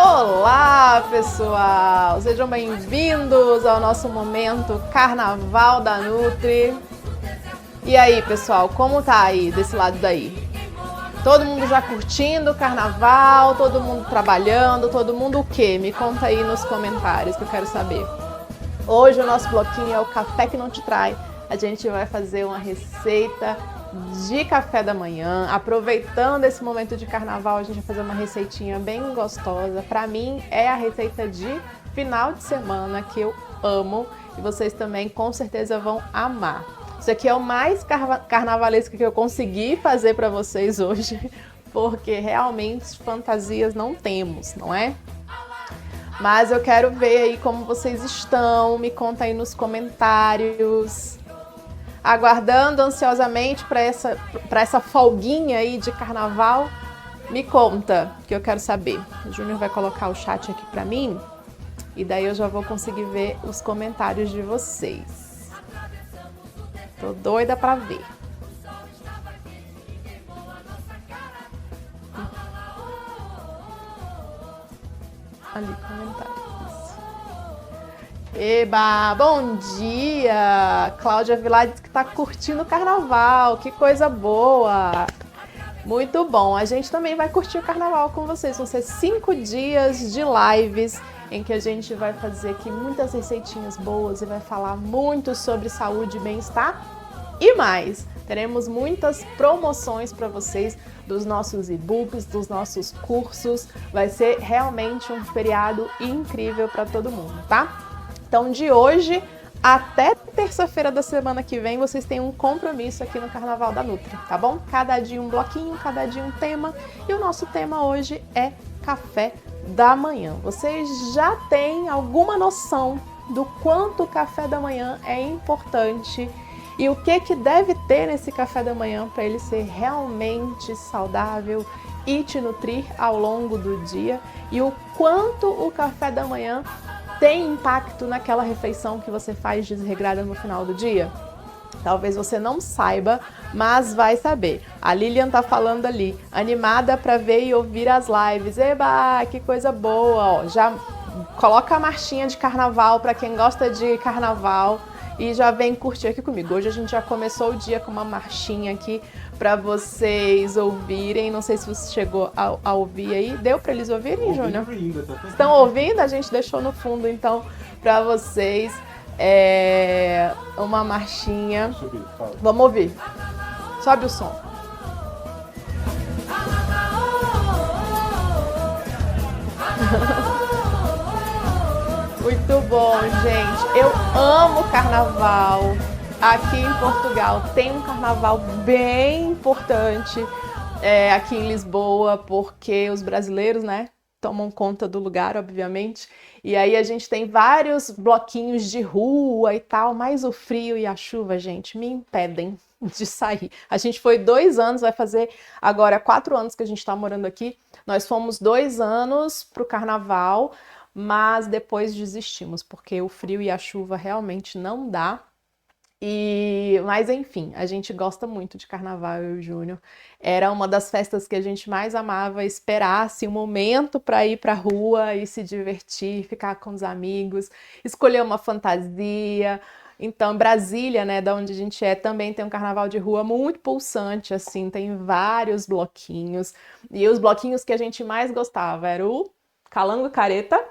Olá, pessoal! Sejam bem-vindos ao nosso momento Carnaval da Nutri. E aí, pessoal, como tá aí desse lado daí? Todo mundo já curtindo o carnaval, todo mundo trabalhando, todo mundo o quê? Me conta aí nos comentários que eu quero saber. Hoje o nosso bloquinho é o Café que Não Te Trai. A gente vai fazer uma receita de café da manhã. Aproveitando esse momento de carnaval, a gente vai fazer uma receitinha bem gostosa. Para mim é a receita de final de semana que eu amo e vocês também com certeza vão amar. Isso aqui é o mais carnavalesco que eu consegui fazer para vocês hoje, porque realmente fantasias não temos, não é? Mas eu quero ver aí como vocês estão, me conta aí nos comentários. Aguardando ansiosamente para essa folguinha aí de carnaval. Me conta, que eu quero saber. O Júnior vai colocar o chat aqui para mim e daí eu já vou conseguir ver os comentários de vocês. Tô doida para ver. Ali, comentários. Eba, bom dia! Cláudia Vilar diz que tá curtindo o carnaval, que coisa boa! Muito bom, a gente também vai curtir o carnaval com vocês, vão ser 5 dias de lives em que a gente vai fazer aqui muitas receitinhas boas e vai falar muito sobre saúde e bem-estar e mais. Teremos muitas promoções para vocês dos nossos e-books, dos nossos cursos, vai ser realmente um feriado incrível para todo mundo, tá? Então, de hoje até terça-feira da semana que vem, vocês têm um compromisso aqui no Carnaval da Nutri, tá bom? Cada dia um bloquinho, cada dia um tema. E o nosso tema hoje é café da manhã. Vocês já têm alguma noção do quanto o café da manhã é importante e o que deve ter nesse café da manhã para ele ser realmente saudável e te nutrir ao longo do dia e o quanto o café da manhã tem impacto naquela refeição que você faz desregrada no final do dia? Talvez você não saiba, mas vai saber. A Lilian tá falando ali, animada para ver e ouvir as lives. Eba, que coisa boa! Ó, já coloca a marchinha de carnaval para quem gosta de carnaval e já vem curtir aqui comigo. Hoje a gente já começou o dia com uma marchinha aqui para vocês ouvirem. Não sei se você chegou a ouvir aí. Deu para eles ouvirem, Júnior? Estão ouvindo? A gente deixou no fundo, então, para vocês uma marchinha. Vamos ouvir. Sobe o som. Muito bom, gente. Eu amo carnaval. Aqui em Portugal tem um carnaval bem importante aqui em Lisboa, porque os brasileiros, né, tomam conta do lugar, obviamente. E aí a gente tem vários bloquinhos de rua e tal, mas o frio e a chuva, gente, me impedem de sair. A gente foi 2 anos, vai fazer agora 4 anos que a gente tá morando aqui. Nós fomos 2 anos pro carnaval, mas depois desistimos, porque o frio e a chuva realmente não dá. Mas enfim, a gente gosta muito de carnaval, eu e o Júnior. Era uma das festas que a gente mais amava, esperasse um momento para ir para a rua e se divertir, ficar com os amigos, escolher uma fantasia. Então, Brasília, né, da onde a gente é, também tem um carnaval de rua muito pulsante, assim, tem vários bloquinhos. E os bloquinhos que a gente mais gostava era o Calango Careta.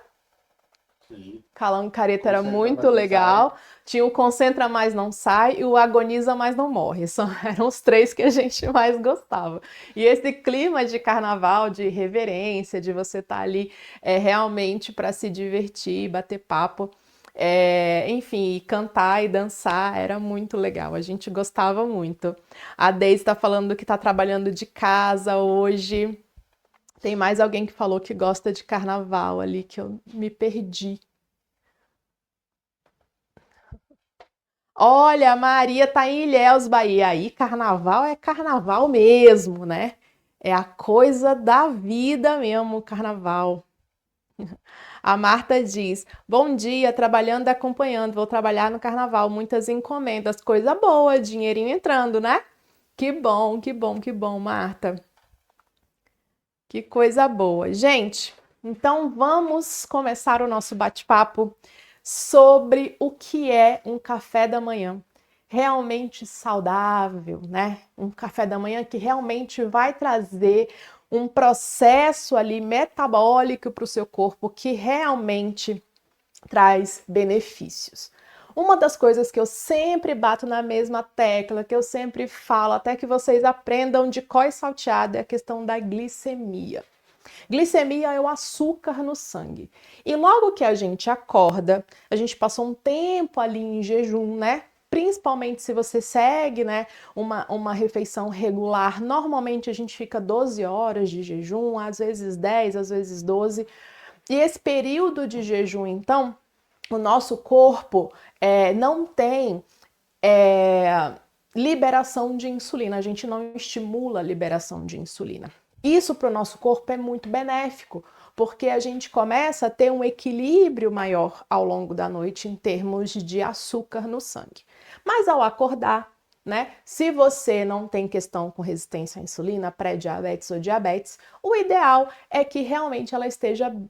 Sim. Calango Careta era muito legal. Tinha o Concentra Mais Não Sai e o Agoniza Mais Não Morre. Eram os 3 que a gente mais gostava. E esse clima de carnaval, de reverência, de você estar ali realmente para se divertir, bater papo, enfim, cantar e dançar, era muito legal. A gente gostava muito. A Deise está falando que está trabalhando de casa hoje. Tem mais alguém que falou que gosta de carnaval ali, que eu me perdi. Olha, a Maria tá em Ilhéus, Bahia. Aí carnaval é carnaval mesmo, né? É a coisa da vida mesmo, o carnaval. A Marta diz, bom dia, trabalhando e acompanhando, vou trabalhar no carnaval, muitas encomendas, coisa boa, dinheirinho entrando, né? Que bom, que bom, que bom, Marta. Que coisa boa. Gente, Então vamos começar o nosso bate-papo sobre o que é um café da manhã realmente saudável, né? Um café da manhã que realmente vai trazer um processo ali metabólico para o seu corpo que realmente traz benefícios. Uma das coisas que eu sempre bato na mesma tecla, que eu sempre falo, até que vocês aprendam de cor e salteado, é a questão da glicemia. Glicemia é o açúcar no sangue. E logo que a gente acorda, a gente passou um tempo ali em jejum, né? Principalmente se você segue, né, uma refeição regular. Normalmente a gente fica 12 horas de jejum, às vezes 10, às vezes 12. E esse período de jejum, então, o nosso corpo não tem liberação de insulina, a gente não estimula a liberação de insulina. Isso para o nosso corpo é muito benéfico, porque a gente começa a ter um equilíbrio maior ao longo da noite em termos de açúcar no sangue. Mas ao acordar, né, se você não tem questão com resistência à insulina, pré-diabetes ou diabetes, o ideal é que realmente ela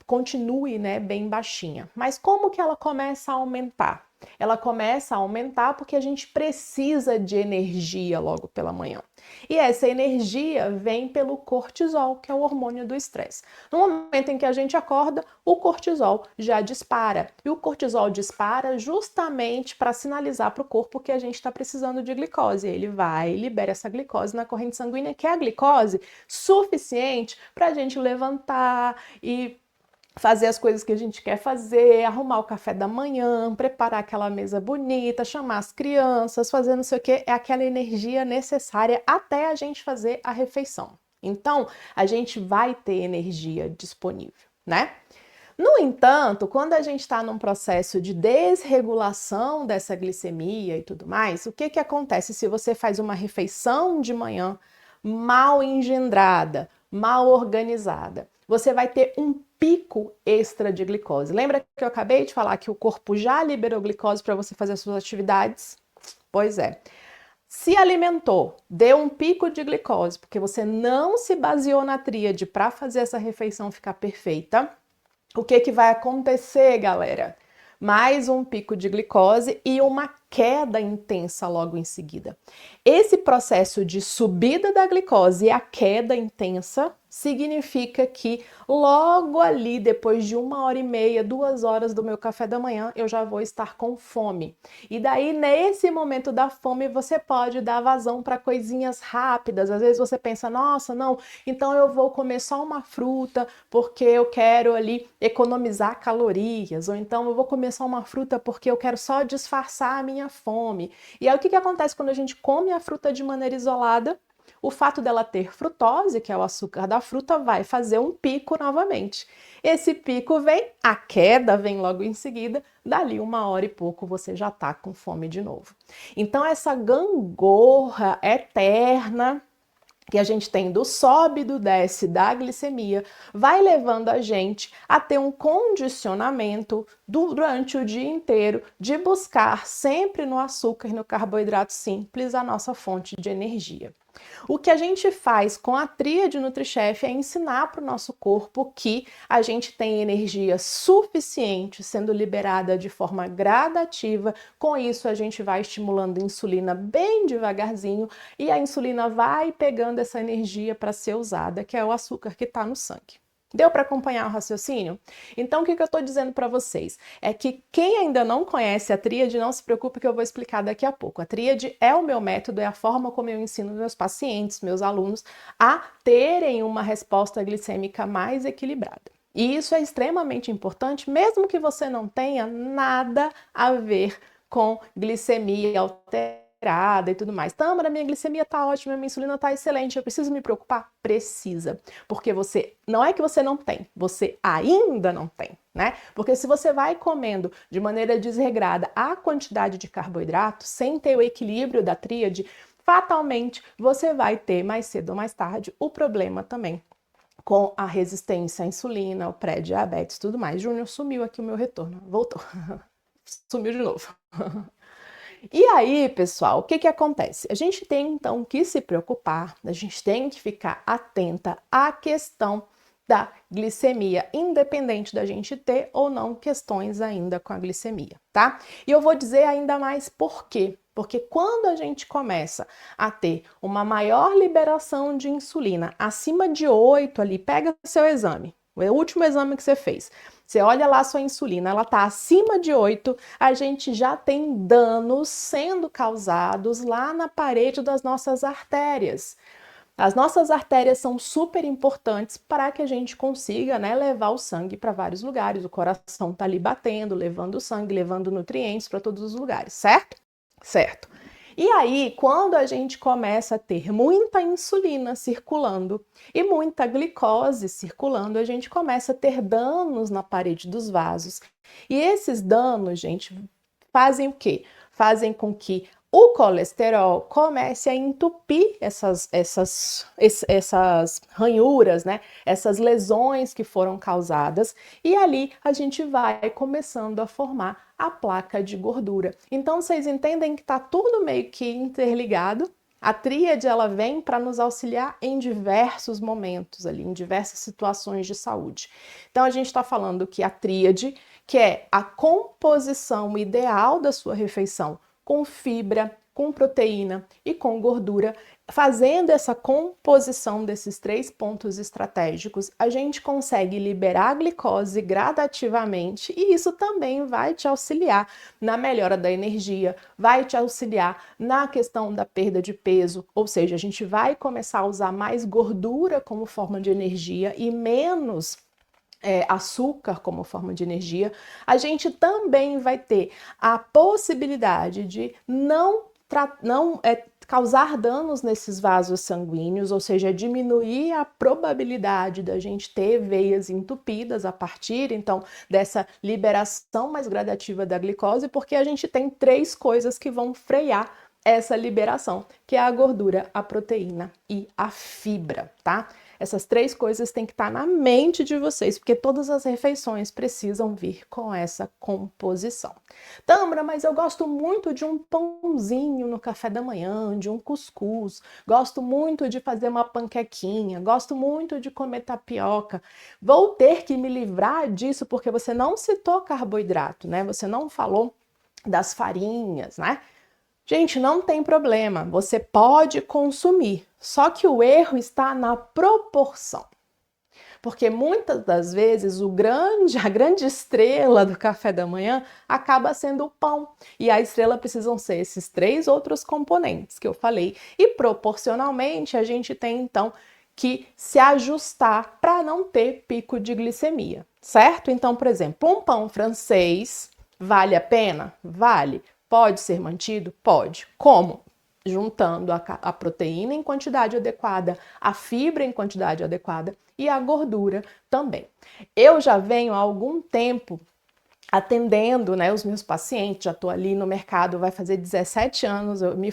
continue, né, bem baixinha. Mas como que ela começa a aumentar? Ela começa a aumentar porque a gente precisa de energia logo pela manhã. E essa energia vem pelo cortisol, que é o hormônio do estresse. No momento em que a gente acorda, o cortisol já dispara. E o cortisol dispara justamente para sinalizar para o corpo que a gente está precisando de glicose. Ele vai e libera essa glicose na corrente sanguínea, que é a glicose suficiente para a gente levantar e fazer as coisas que a gente quer fazer, arrumar o café da manhã, preparar aquela mesa bonita, chamar as crianças, fazer não sei o que, é aquela energia necessária até a gente fazer a refeição. Então, a gente vai ter energia disponível, né? No entanto, quando a gente está num processo de desregulação dessa glicemia e tudo mais, o que acontece se você faz uma refeição de manhã mal engendrada, mal organizada? Você vai ter um pico extra de glicose. Lembra que eu acabei de falar que o corpo já liberou glicose para você fazer as suas atividades? Pois é. Se alimentou, deu um pico de glicose, porque você não se baseou na tríade para fazer essa refeição ficar perfeita, o que vai acontecer, galera? Mais um pico de glicose e uma queda intensa logo em seguida. Esse processo de subida da glicose e a queda intensa significa que logo ali, depois de 1h30, 2 horas do meu café da manhã, eu já vou estar com fome. E daí, nesse momento da fome, você pode dar vazão para coisinhas rápidas. Às vezes você pensa, nossa, não, então eu vou comer só uma fruta porque eu quero ali economizar calorias, ou então eu vou comer só uma fruta porque eu quero só disfarçar a minha fome. E aí o que acontece quando a gente come a fruta de maneira isolada? O fato dela ter frutose, que é o açúcar da fruta, vai fazer um pico novamente. Esse pico vem, a queda vem logo em seguida, dali 1 hora e pouco você já tá com fome de novo. Então essa gangorra eterna que a gente tem do sobe e do desce da glicemia, vai levando a gente a ter um condicionamento durante o dia inteiro de buscar sempre no açúcar e no carboidrato simples a nossa fonte de energia. O que a gente faz com a tríade NutriChef é ensinar para o nosso corpo que a gente tem energia suficiente sendo liberada de forma gradativa. Com isso, a gente vai estimulando a insulina bem devagarzinho e a insulina vai pegando essa energia para ser usada, que é o açúcar que está no sangue. Deu para acompanhar o raciocínio? Então, o que eu estou dizendo para vocês? É que quem ainda não conhece a tríade, não se preocupe que eu vou explicar daqui a pouco. A tríade é o meu método, é a forma como eu ensino meus pacientes, meus alunos, a terem uma resposta glicêmica mais equilibrada. E isso é extremamente importante, mesmo que você não tenha nada a ver com glicemia alterada e tudo mais. Tâmara, minha glicemia tá ótima, minha insulina tá excelente, eu preciso me preocupar? Precisa, porque você, não é que você não tem, você ainda não tem, né? Porque se você vai comendo de maneira desregrada a quantidade de carboidrato, sem ter o equilíbrio da tríade, fatalmente você vai ter mais cedo ou mais tarde o problema também com a resistência à insulina, o pré-diabetes e tudo mais. Júnior, sumiu aqui o meu retorno, voltou, sumiu de novo. E aí, pessoal, o que acontece? A gente tem então que se preocupar, a gente tem que ficar atenta à questão da glicemia, independente da gente ter ou não questões ainda com a glicemia, tá? E eu vou dizer ainda mais por quê. Porque quando a gente começa a ter uma maior liberação de insulina, acima de 8 ali, pega seu exame, o último exame que você fez, você olha lá a sua insulina, ela está acima de 8, a gente já tem danos sendo causados lá na parede das nossas artérias. As nossas artérias são super importantes para que a gente consiga, né, levar o sangue para vários lugares. O coração está ali batendo, levando o sangue, levando nutrientes para todos os lugares, certo? Certo. E aí, quando a gente começa a ter muita insulina circulando e muita glicose circulando, a gente começa a ter danos na parede dos vasos. E esses danos, gente, fazem o quê? Fazem com que o colesterol comece a entupir essas ranhuras, né? Essas lesões que foram causadas, e ali a gente vai começando a formar a placa de gordura. Então vocês entendem que está tudo meio que interligado. A tríade ela vem para nos auxiliar em diversos momentos ali, em diversas situações de saúde. Então a gente está falando que a tríade, que é a composição ideal da sua refeição, com fibra, com proteína e com gordura, fazendo essa composição desses 3 pontos estratégicos, a gente consegue liberar a glicose gradativamente e isso também vai te auxiliar na melhora da energia, vai te auxiliar na questão da perda de peso, ou seja, a gente vai começar a usar mais gordura como forma de energia e menos açúcar como forma de energia. A gente também vai ter a possibilidade de não causar danos nesses vasos sanguíneos, ou seja, diminuir a probabilidade da gente ter veias entupidas a partir, então, dessa liberação mais gradativa da glicose, porque a gente tem 3 coisas que vão frear essa liberação, que é a gordura, a proteína e a fibra, tá? Essas 3 coisas têm que estar na mente de vocês, porque todas as refeições precisam vir com essa composição. Tâmara, mas eu gosto muito de um pãozinho no café da manhã, de um cuscuz, gosto muito de fazer uma panquequinha, gosto muito de comer tapioca. Vou ter que me livrar disso porque você não citou carboidrato, né? Você não falou das farinhas, né? Gente, não tem problema, você pode consumir, só que o erro está na proporção. Porque muitas das vezes a grande estrela do café da manhã acaba sendo o pão. E a estrela precisam ser esses 3 outros componentes que eu falei. E proporcionalmente a gente tem então que se ajustar para não ter pico de glicemia, certo? Então, por exemplo, um pão francês vale a pena? Vale. Pode ser mantido? Pode. Como? Juntando a proteína em quantidade adequada, a fibra em quantidade adequada e a gordura também. Eu já venho há algum tempo atendendo, né, os meus pacientes, já estou ali no mercado, vai fazer 17 anos, eu me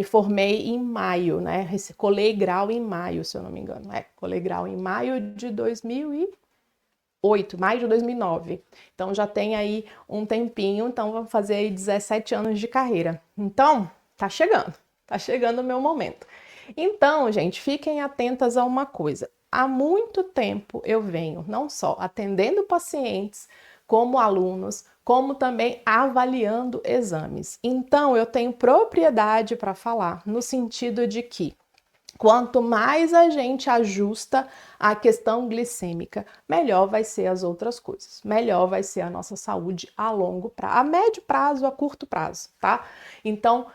formei em maio, né, colei grau em maio, se eu não me engano, colei grau em maio de 2008, maio de 2009. Então já tem aí um tempinho, então vou fazer aí 17 anos de carreira. Então, tá chegando o meu momento. Então, gente, fiquem atentas a uma coisa. Há muito tempo eu venho não só atendendo pacientes, como alunos, como também avaliando exames. Então, eu tenho propriedade para falar no sentido de que quanto mais a gente ajusta a questão glicêmica, melhor vai ser as outras coisas. Melhor vai ser a nossa saúde a longo prazo, a médio prazo, a curto prazo, tá? Então,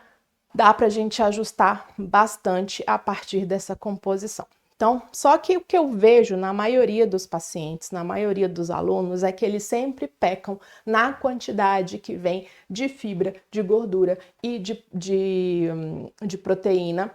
dá pra gente ajustar bastante a partir dessa composição. Então, só que o que eu vejo na maioria dos pacientes, na maioria dos alunos, é que eles sempre pecam na quantidade que vem de fibra, de gordura e de proteína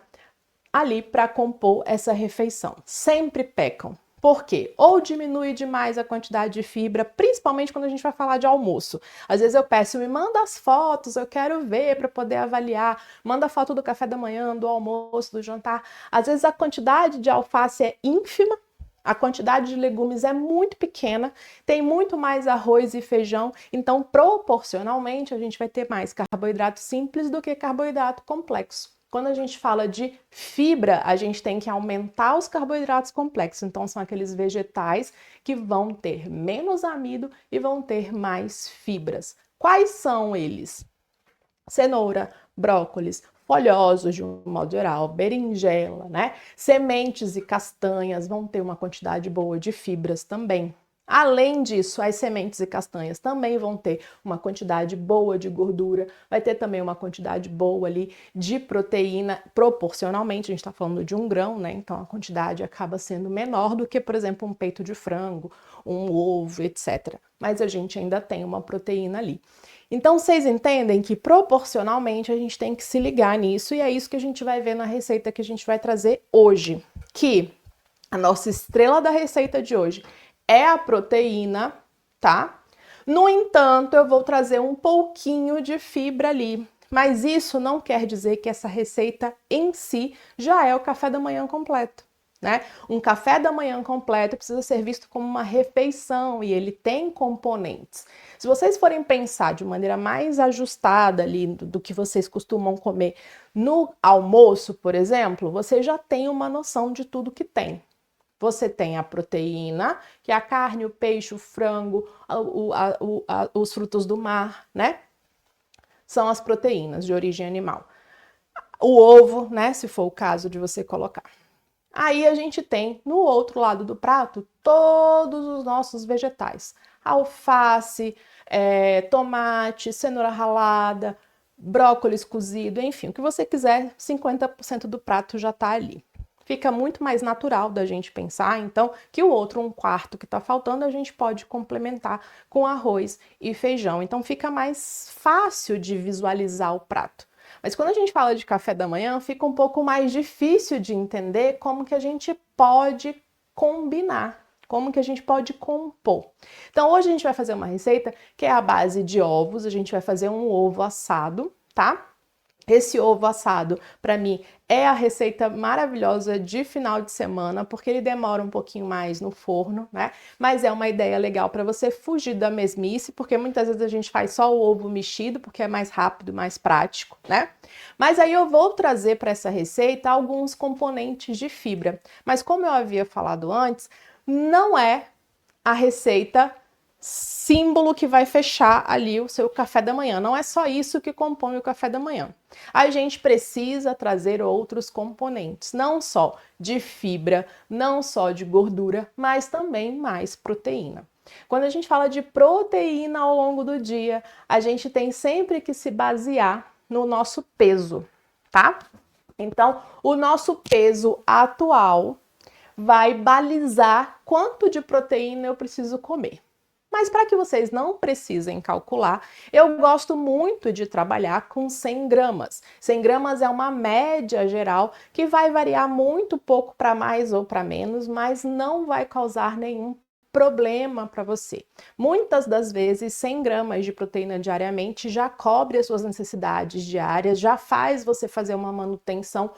ali para compor essa refeição. Sempre pecam. Por quê? Ou diminui demais a quantidade de fibra, principalmente quando a gente vai falar de almoço. Às vezes eu peço, me manda as fotos, eu quero ver para poder avaliar. Manda foto do café da manhã, do almoço, do jantar. Às vezes a quantidade de alface é ínfima, a quantidade de legumes é muito pequena, tem muito mais arroz e feijão, então proporcionalmente a gente vai ter mais carboidrato simples do que carboidrato complexo. Quando a gente fala de fibra, a gente tem que aumentar os carboidratos complexos. Então, são aqueles vegetais que vão ter menos amido e vão ter mais fibras. Quais são eles? Cenoura, brócolis, folhosos de um modo geral, berinjela, né? Sementes e castanhas vão ter uma quantidade boa de fibras também. Além disso, as sementes e castanhas também vão ter uma quantidade boa de gordura, vai ter também uma quantidade boa ali de proteína, proporcionalmente, a gente está falando de 1 grão, né? Então a quantidade acaba sendo menor do que, por exemplo, um peito de frango, um ovo, etc. Mas a gente ainda tem uma proteína ali. Então vocês entendem que proporcionalmente a gente tem que se ligar nisso e é isso que a gente vai ver na receita que a gente vai trazer hoje, que a nossa estrela da receita de hoje é a proteína, tá? No entanto, eu vou trazer um pouquinho de fibra ali, mas isso não quer dizer que essa receita em si já é o café da manhã completo, né? Um café da manhã completo precisa ser visto como uma refeição e ele tem componentes. Se vocês forem pensar de maneira mais ajustada ali do que vocês costumam comer no almoço, por exemplo, você já tem uma noção de tudo que tem. Você tem a proteína, que é a carne, o peixe, o frango, os frutos do mar, né? São as proteínas de origem animal. O ovo, né? Se for o caso de você colocar. Aí a gente tem, no outro lado do prato, todos os nossos vegetais. Alface, tomate, cenoura ralada, brócolis cozido, enfim, o que você quiser, 50% do prato já tá ali. Fica muito mais natural da gente pensar, então, que o outro 1/4 que está faltando, a gente pode complementar com arroz e feijão. Então, fica mais fácil de visualizar o prato. Mas quando a gente fala de café da manhã, fica um pouco mais difícil de entender como que a gente pode combinar, como que a gente pode compor. Então, hoje a gente vai fazer uma receita que é a base de ovos, a gente vai fazer um ovo assado, tá? Esse ovo assado, para mim, é a receita maravilhosa de final de semana, porque ele demora um pouquinho mais no forno, né? Mas é uma ideia legal para você fugir da mesmice, porque muitas vezes a gente faz só o ovo mexido, porque é mais rápido, mais prático, né? Mas aí eu vou trazer para essa receita alguns componentes de fibra. Mas como eu havia falado antes, não é a receita símbolo que vai fechar ali o seu café da manhã. Não é só isso que compõe o café da manhã. A gente precisa trazer outros componentes, não só de fibra, não só de gordura, mas também mais proteína. Quando a gente fala de proteína ao longo do dia, a gente tem sempre que se basear no nosso peso, tá? Então, o nosso peso atual vai balizar quanto de proteína eu preciso comer. Mas para que vocês não precisem calcular, eu gosto muito de trabalhar com 100 gramas. 100 gramas é uma média geral que vai variar muito pouco para mais ou para menos, mas não vai causar nenhum problema para você. Muitas das vezes, 100 gramas de proteína diariamente já cobre as suas necessidades diárias, já faz você fazer uma manutenção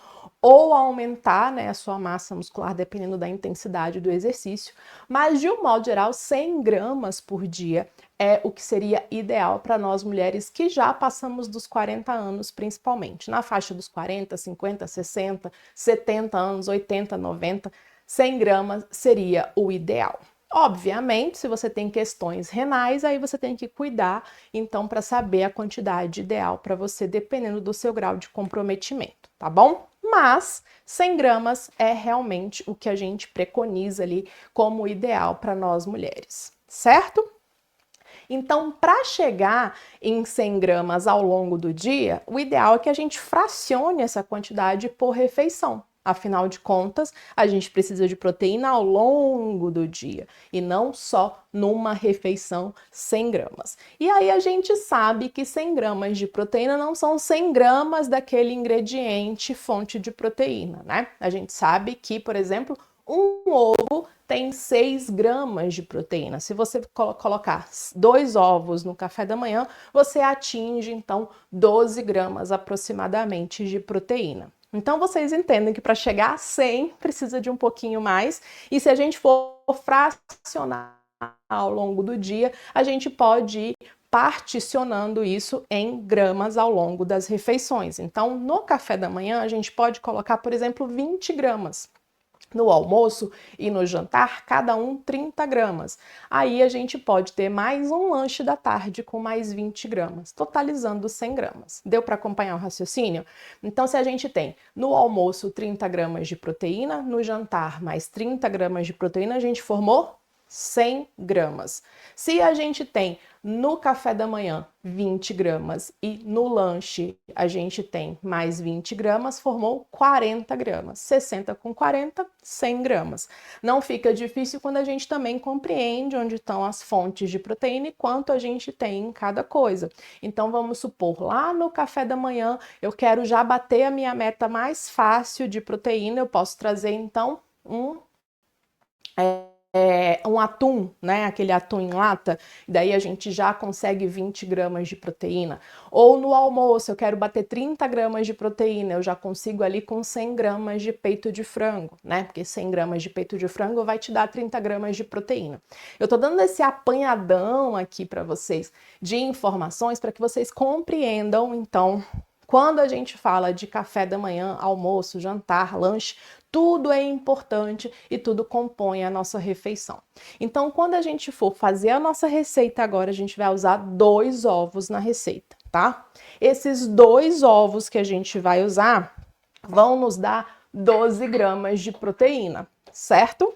ou aumentar, né, a sua massa muscular, dependendo da intensidade do exercício. Mas, de um modo geral, 100 gramas por dia é o que seria ideal para nós mulheres que já passamos dos 40 anos, principalmente. Na faixa dos 40, 50, 60, 70 anos, 80, 90, 100 gramas seria o ideal. Obviamente, se você tem questões renais, aí você tem que cuidar, então, para saber a quantidade ideal para você, dependendo do seu grau de comprometimento, tá bom? Mas 100 gramas é realmente o que a gente preconiza ali como ideal para nós mulheres, certo? Então, para chegar em 100 gramas ao longo do dia, o ideal é que a gente fracione essa quantidade por refeição. Afinal de contas, a gente precisa de proteína ao longo do dia e não só numa refeição 100 gramas. E aí a gente sabe que 100 gramas de proteína não são 100 gramas daquele ingrediente fonte de proteína, né? A gente sabe que, por exemplo, um ovo tem 6 gramas de proteína. Se você colocar 2 ovos no café da manhã, você atinge, então, 12 gramas aproximadamente de proteína. Então, vocês entendem que para chegar a 100 precisa de um pouquinho mais. E se a gente for fracionar ao longo do dia, a gente pode ir particionando isso em gramas ao longo das refeições. Então, no café da manhã, a gente pode colocar, por exemplo, 20 gramas. No almoço e no jantar, cada um 30 gramas. Aí a gente pode ter mais um lanche da tarde com mais 20 gramas, totalizando 100 gramas. Deu para acompanhar o raciocínio? Então, se a gente tem no almoço 30 gramas de proteína, no jantar mais 30 gramas de proteína, a gente formou 100 gramas. Se a gente tem no café da manhã 20 gramas e no lanche a gente tem mais 20 gramas, formou 40 gramas. 60 com 40, 100 gramas. Não fica difícil quando a gente também compreende onde estão as fontes de proteína e quanto a gente tem em cada coisa. Então vamos supor, lá no café da manhã eu quero já bater a minha meta mais fácil de proteína, eu posso trazer então um atum, né? Aquele atum em lata, daí a gente já consegue 20 gramas de proteína. Ou no almoço, eu quero bater 30 gramas de proteína, eu já consigo ali com 100 gramas de peito de frango, né? Porque 100 gramas de peito de frango vai te dar 30 gramas de proteína. Eu tô dando esse apanhadão aqui para vocês de informações para que vocês compreendam, então, quando a gente fala de café da manhã, almoço, jantar, lanche, tudo é importante e tudo compõe a nossa refeição. Então, quando a gente for fazer a nossa receita agora, a gente vai usar 2 ovos na receita, tá? Esses 2 ovos que a gente vai usar vão nos dar 12 gramas de proteína, certo?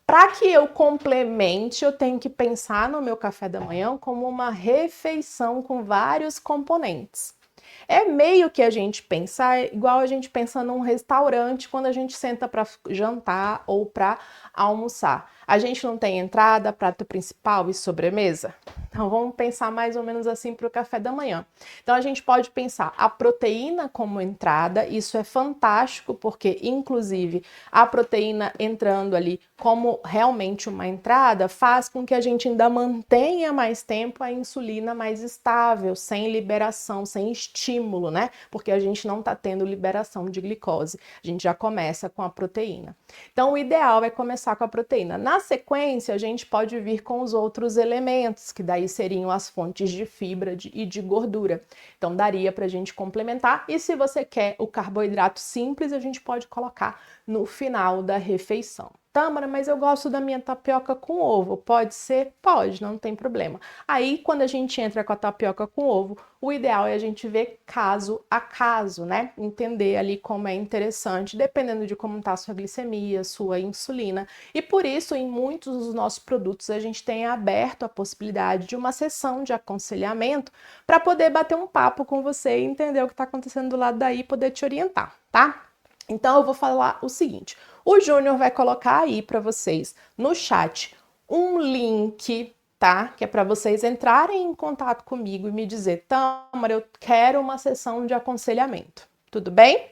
Para que eu complemente, eu tenho que pensar no meu café da manhã como uma refeição com vários componentes. É meio que a gente pensar igual a gente pensa num restaurante quando a gente senta para jantar ou para almoçar. A gente não tem entrada, prato principal e sobremesa? Então vamos pensar mais ou menos assim para o café da manhã. Então a gente pode pensar a proteína como entrada, isso é fantástico porque inclusive a proteína entrando ali como realmente uma entrada faz com que a gente ainda mantenha mais tempo a insulina mais estável, sem liberação, sem estímulo, né? Porque a gente não está tendo liberação de glicose. A gente já começa com a proteína. Então o ideal é começar com a proteína. Na sequência, a gente pode vir com os outros elementos, que daí seriam as fontes de fibra e de gordura. Então daria para a gente complementar. E se você quer o carboidrato simples, a gente pode colocar no final da refeição. Tâmara, mas eu gosto da minha tapioca com ovo. Pode ser? Pode, não tem problema. Aí, quando a gente entra com a tapioca com ovo, o ideal é a gente ver caso a caso, né? Entender ali como é interessante, dependendo de como está a sua glicemia, sua insulina. E por isso, em muitos dos nossos produtos, a gente tem aberto a possibilidade de uma sessão de aconselhamento para poder bater um papo com você e entender o que está acontecendo do lado daí e poder te orientar, tá? Então, eu vou falar o seguinte. O Júnior vai colocar aí para vocês no chat um link, tá? Que é para vocês entrarem em contato comigo e me dizer, Tâmara, eu quero uma sessão de aconselhamento. Tudo bem?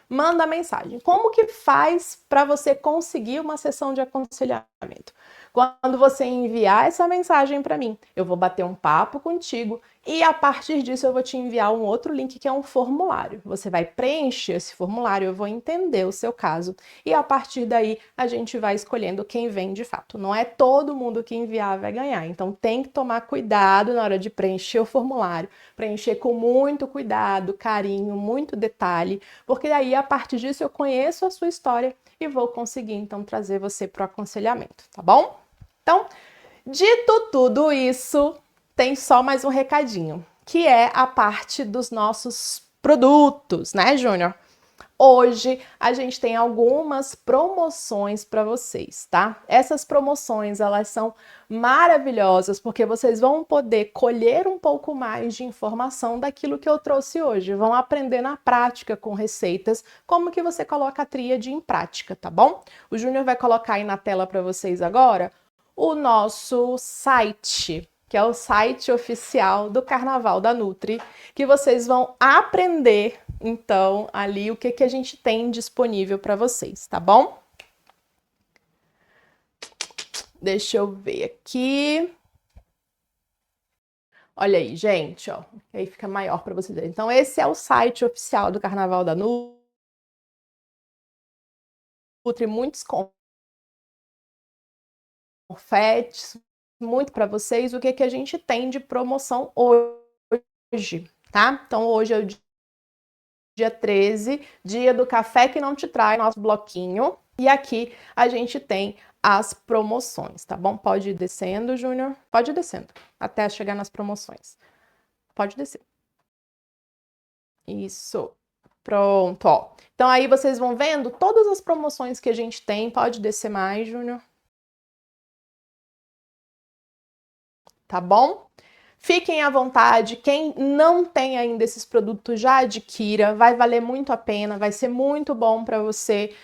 Manda mensagem. Como que faz para você conseguir uma sessão de aconselhamento? Quando você enviar essa mensagem para mim, eu vou bater um papo contigo e a partir disso eu vou te enviar um outro link que é um formulário. Você vai preencher esse formulário, eu vou entender o seu caso e a partir daí a gente vai escolhendo quem vem de fato. Não é todo mundo que enviar vai ganhar, então tem que tomar cuidado na hora de preencher o formulário, preencher com muito cuidado, carinho, muito detalhe, porque daí a partir disso eu conheço a sua história e vou conseguir então trazer você para o aconselhamento, tá bom? Então, dito tudo isso, tem só mais um recadinho, que é a parte dos nossos produtos, né, Júnior? Hoje a gente tem algumas promoções para vocês, tá? Essas promoções, elas são maravilhosas porque vocês vão poder colher um pouco mais de informação daquilo que eu trouxe hoje. Vão aprender na prática com receitas como que você coloca a tríade em prática, tá bom? O Júnior vai colocar aí na tela para vocês agora o nosso site, que é o site oficial do Carnaval da Nutri, que vocês vão aprender, então, ali o que a gente tem disponível para vocês, tá bom? Deixa eu ver aqui. Olha aí, gente, ó, aí fica maior para vocês verem. Então, esse é o site oficial do Carnaval da Nutri, muitos confetes, muito para vocês o que a gente tem de promoção hoje, tá? Então, hoje é o dia 13, dia do café que não te trai, nosso bloquinho. E aqui a gente tem as promoções, tá bom? Pode ir descendo, Júnior. Pode ir descendo, até chegar nas promoções. Pode descer. Isso. Pronto, ó. Então aí vocês vão vendo todas as promoções que a gente tem. Pode descer mais, Júnior. Tá bom? Fiquem à vontade, quem não tem ainda esses produtos já adquira, vai valer muito a pena, vai ser muito bom para você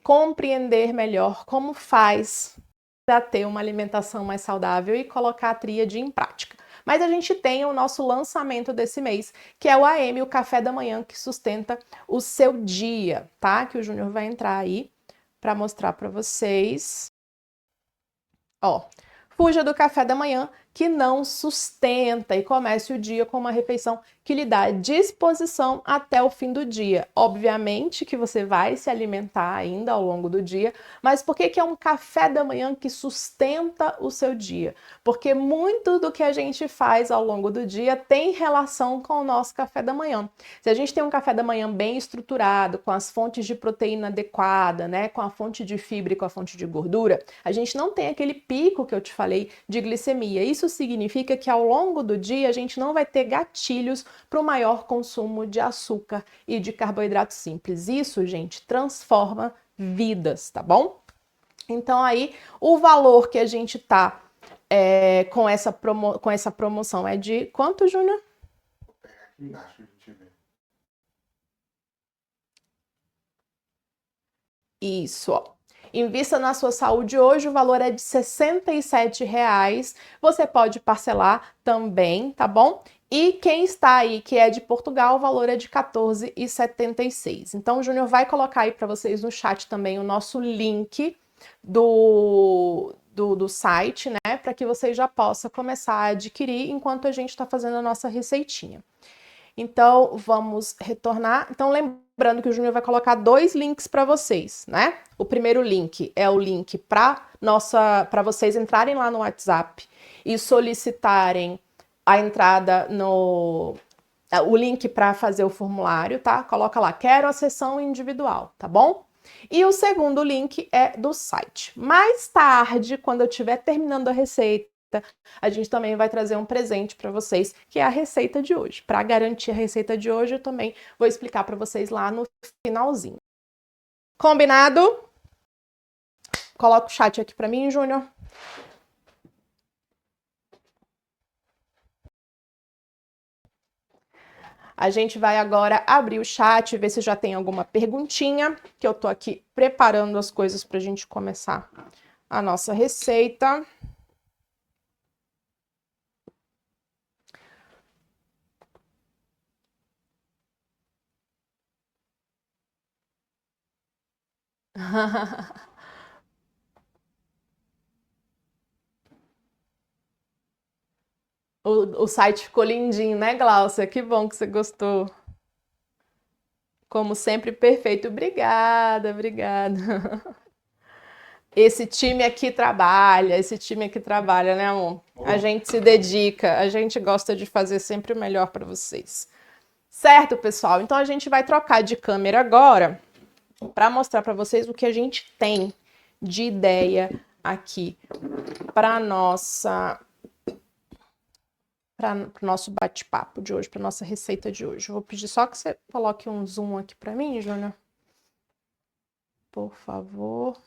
compreender melhor como faz para ter uma alimentação mais saudável e colocar a tríade em prática. Mas a gente tem o nosso lançamento desse mês, que é o AM, o café da manhã que sustenta o seu dia, tá? Que o Júnior vai entrar aí para mostrar para vocês. Ó, fuja do café da manhã que não sustenta e comece o dia com uma refeição que lhe dá disposição até o fim do dia. Obviamente que você vai se alimentar ainda ao longo do dia, mas por que é um café da manhã que sustenta o seu dia? Porque muito do que a gente faz ao longo do dia tem relação com o nosso café da manhã. Se a gente tem um café da manhã bem estruturado, com as fontes de proteína adequada, né, com a fonte de fibra e com a fonte de gordura, a gente não tem aquele pico que eu te falei de glicemia. Isso significa que ao longo do dia a gente não vai ter gatilhos para o maior consumo de açúcar e de carboidrato simples. Isso, gente, transforma vidas, tá bom? Então aí o valor que a gente tá com essa promoção é de quanto, Júnior? Vou pegar aqui embaixo pra gente ver. Isso, ó. Invista na sua saúde hoje, o valor é de R$ 67,00. Você pode parcelar também, tá bom? E quem está aí, que é de Portugal, o valor é de R$ 14,76. Então, o Júnior vai colocar aí para vocês no chat também o nosso link do site, né? Para que vocês já possam começar a adquirir enquanto a gente está fazendo a nossa receitinha. Então, vamos retornar. Então, lembrando que o Júnior vai colocar 2 links para vocês, né? O primeiro link é o link para vocês entrarem lá no WhatsApp e solicitarem a entrada o link para fazer o formulário, tá? Coloca lá, quero a sessão individual, tá bom? E o segundo link é do site. Mais tarde, quando eu estiver terminando a receita, a gente também vai trazer um presente para vocês, que é a receita de hoje. Para garantir a receita de hoje, eu também vou explicar para vocês lá no finalzinho. Combinado? Coloca o chat aqui para mim, Júnior. A gente vai agora abrir o chat, ver se já tem alguma perguntinha, que eu tô aqui preparando as coisas para a gente começar a nossa receita. O site ficou lindinho, né, Glaucia? Que bom que você gostou. Como sempre, perfeito. Obrigada, obrigada. Esse time aqui trabalha, né, amor? A gente se dedica, a gente gosta de fazer sempre o melhor para vocês. Certo, pessoal? Então a gente vai trocar de câmera agora para mostrar para vocês o que a gente tem de ideia aqui para o nosso bate-papo de hoje, para nossa receita de hoje. Eu vou pedir só que você coloque um zoom aqui para mim, Júnior. Por favor.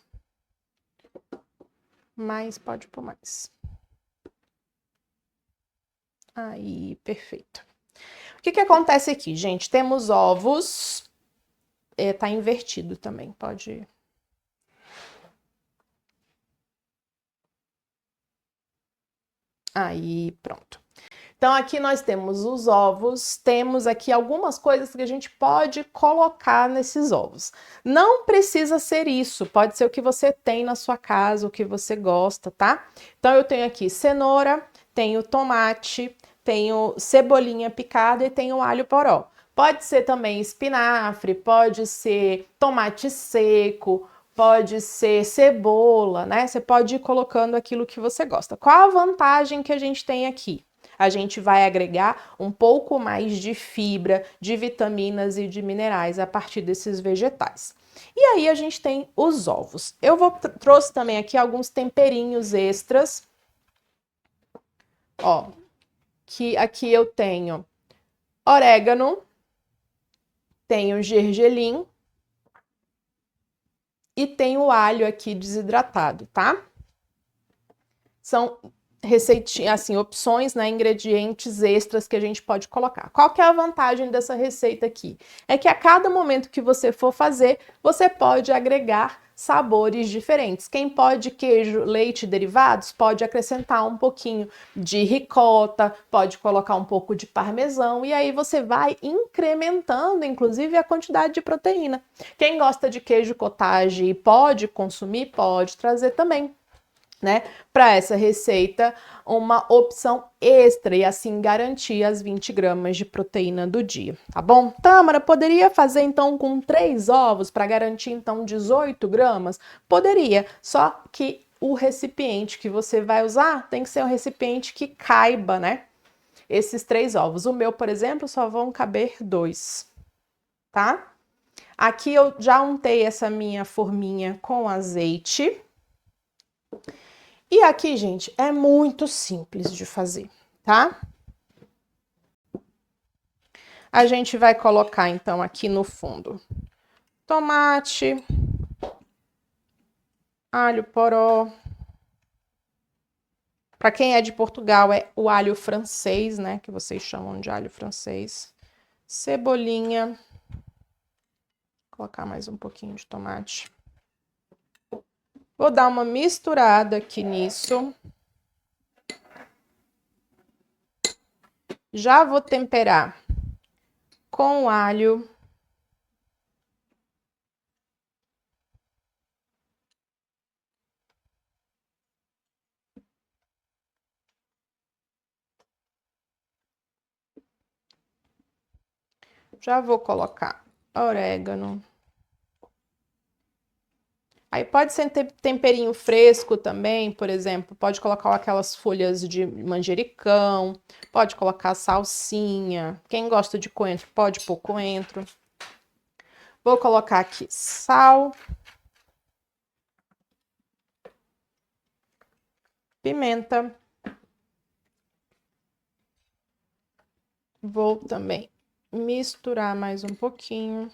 Mais, pode pôr mais. Aí, perfeito. O que acontece aqui, gente? Temos ovos. Tá invertido também, pode... Aí, pronto. Então, aqui nós temos os ovos, temos aqui algumas coisas que a gente pode colocar nesses ovos. Não precisa ser isso, pode ser o que você tem na sua casa, o que você gosta, tá? Então, eu tenho aqui cenoura, tenho tomate, tenho cebolinha picada e tenho alho poró. Pode ser também espinafre, pode ser tomate seco, pode ser cebola, né? Você pode ir colocando aquilo que você gosta. Qual a vantagem que a gente tem aqui? A gente vai agregar um pouco mais de fibra, de vitaminas e de minerais a partir desses vegetais. E aí a gente tem os ovos. Eu trouxe também aqui alguns temperinhos extras. Ó, que aqui eu tenho orégano, tenho gergelim e tenho alho aqui desidratado, tá? São receitinhas, assim, opções, né, ingredientes extras que a gente pode colocar. Qual que é a vantagem dessa receita aqui? É que a cada momento que você for fazer, você pode agregar sabores diferentes. Quem pode queijo, leite e derivados, pode acrescentar um pouquinho de ricota, pode colocar um pouco de parmesão, e aí você vai incrementando, inclusive, a quantidade de proteína. Quem gosta de queijo cottage e pode consumir, pode trazer também, né, para essa receita, uma opção extra e assim garantir as 20 gramas de proteína do dia, tá bom? Tâmara, poderia fazer então com 3 ovos para garantir então 18 gramas? Poderia, só que o recipiente que você vai usar tem que ser um recipiente que caiba, né, esses 3 ovos. O meu, por exemplo, só vão caber 2, tá? Aqui eu já untei essa minha forminha com azeite. E aqui, gente, é muito simples de fazer, tá? A gente vai colocar, então, aqui no fundo, tomate, alho poró. Para quem é de Portugal, é o alho francês, né? Que vocês chamam de alho francês. Cebolinha. Vou colocar mais um pouquinho de tomate. Vou dar uma misturada aqui nisso. Já vou temperar com alho. Já vou colocar orégano. Aí pode ser temperinho fresco também, por exemplo, pode colocar aquelas folhas de manjericão, pode colocar salsinha. Quem gosta de coentro pode pôr coentro. Vou colocar aqui sal, pimenta. Vou também misturar mais um pouquinho.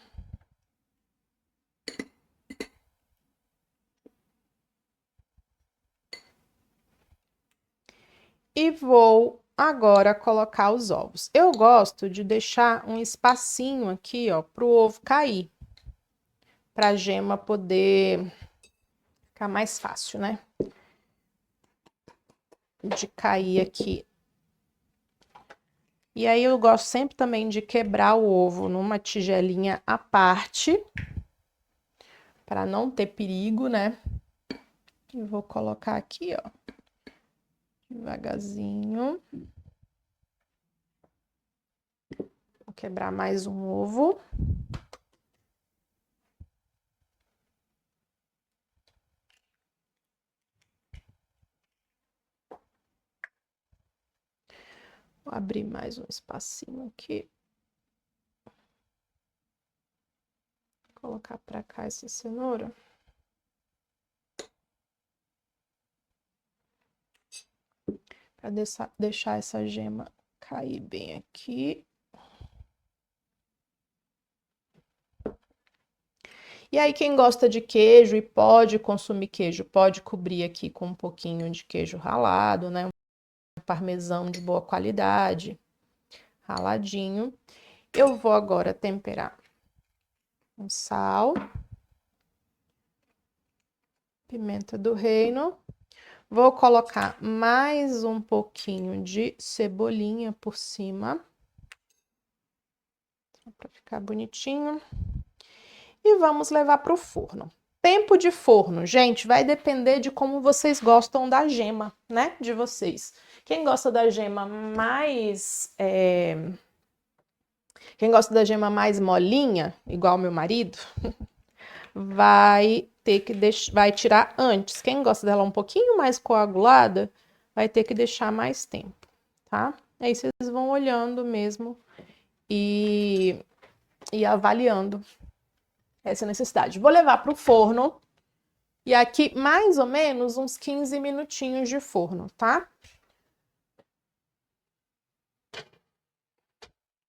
E vou agora colocar os ovos. Eu gosto de deixar um espacinho aqui, ó, pro ovo cair, pra gema poder ficar mais fácil, né? De cair aqui. E aí eu gosto sempre também de quebrar o ovo numa tigelinha à parte, para não ter perigo, né? E vou colocar aqui, ó, devagarzinho. Vou quebrar mais um ovo. Vou abrir mais um espacinho aqui. Vou colocar para cá essa cenoura. Para deixar essa gema cair bem aqui. E aí, quem gosta de queijo e pode consumir queijo, pode cobrir aqui com um pouquinho de queijo ralado, né? Um parmesão de boa qualidade, raladinho. Eu vou agora temperar com sal, pimenta do reino. Vou colocar mais um pouquinho de cebolinha por cima, para ficar bonitinho. E vamos levar para o forno. Tempo de forno, gente, vai depender de como vocês gostam da gema, né, de vocês. Quem gosta da gema mais... Quem gosta da gema mais molinha, igual meu marido, vai ter que vai tirar antes. Quem gosta dela um pouquinho mais coagulada, vai ter que deixar mais tempo, tá? Aí vocês vão olhando mesmo e avaliando essa necessidade. Vou levar para o forno e aqui mais ou menos uns 15 minutinhos de forno, tá?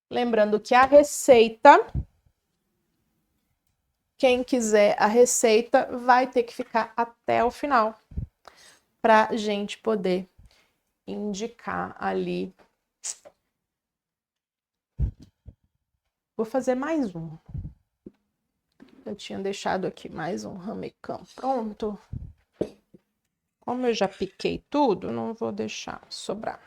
Lembrando que a receita, quem quiser a receita, vai ter que ficar até o final para gente poder indicar ali. Vou fazer mais um. Eu tinha deixado aqui mais um ramecão pronto. Como eu já piquei tudo, não vou deixar sobrar.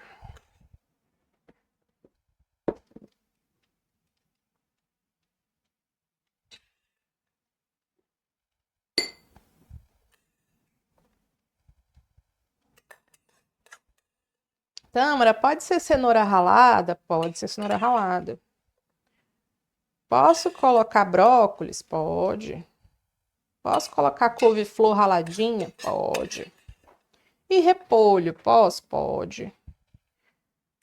Tâmara, pode ser cenoura ralada? Pode ser cenoura ralada. Posso colocar brócolis? Pode. Posso colocar couve-flor raladinha? Pode. E repolho? Posso? Pode.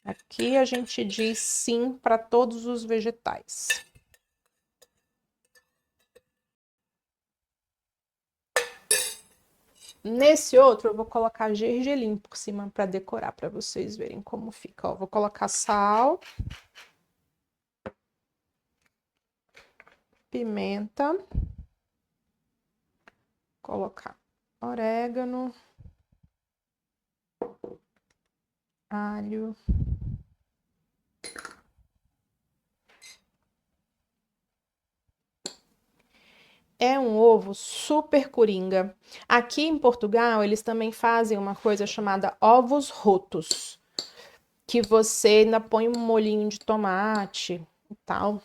Aqui a gente diz sim para todos os vegetais. Nesse outro, eu vou colocar gergelim por cima para decorar, para vocês verem como fica. Ó, vou colocar sal, pimenta, colocar orégano, alho, é um ovo super coringa. Aqui em Portugal, eles também fazem uma coisa chamada ovos rotos, que você ainda põe um molhinho de tomate e tal.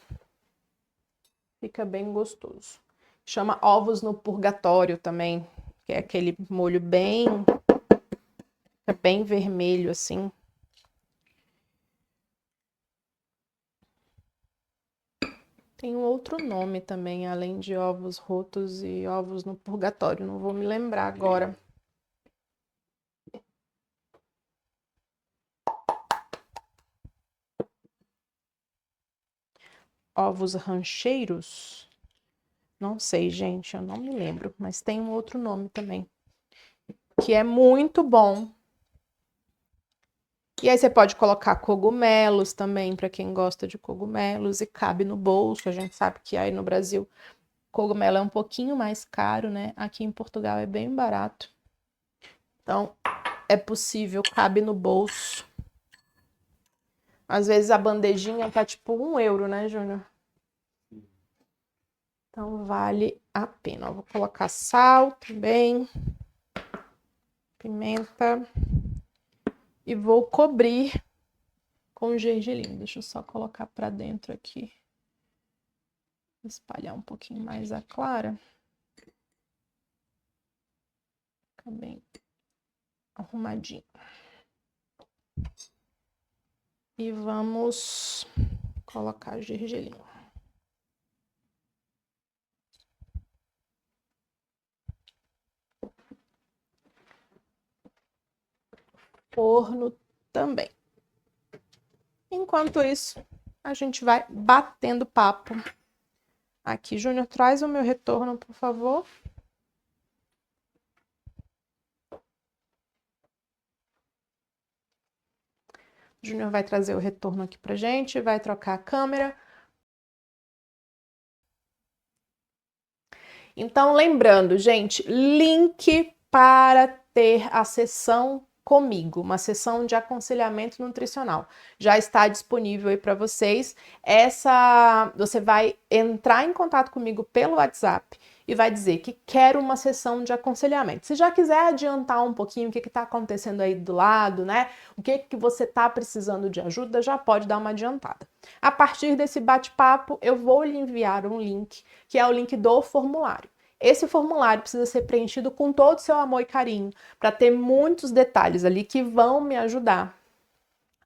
Fica bem gostoso. Chama ovos no purgatório também, que é aquele molho bem vermelho assim. Tem um outro nome também, além de ovos rotos e ovos no purgatório, não vou me lembrar agora. Ovos rancheiros? Não sei, gente, eu não me lembro, mas tem um outro nome também, que é muito bom. E aí você pode colocar cogumelos também, para quem gosta de cogumelos, e cabe no bolso. A gente sabe que aí no Brasil cogumelo é um pouquinho mais caro, né? Aqui em Portugal é bem barato. Então, é possível, cabe no bolso. Às vezes a bandejinha tá tipo €1, né, Júnior? Então, vale a pena. Ó, vou colocar sal também, pimenta, e vou cobrir com gergelim. Deixa eu só colocar para dentro aqui. Espalhar um pouquinho mais a clara. Fica bem arrumadinho. E vamos colocar gergelim. Forno também. Enquanto isso, a gente vai batendo papo. Aqui, Júnior, traz o meu retorno, por favor. Júnior vai trazer o retorno aqui pra gente, vai trocar a câmera. Então, lembrando, gente, link para ter a sessão comigo, uma sessão de aconselhamento nutricional. Já está disponível aí para vocês. Você vai entrar em contato comigo pelo WhatsApp e vai dizer que quer uma sessão de aconselhamento. Se já quiser adiantar um pouquinho o que está acontecendo aí do lado, né? O que você está precisando de ajuda, já pode dar uma adiantada. A partir desse bate-papo, eu vou lhe enviar um link, que é o link do formulário. Esse formulário precisa ser preenchido com todo o seu amor e carinho, para ter muitos detalhes ali que vão me ajudar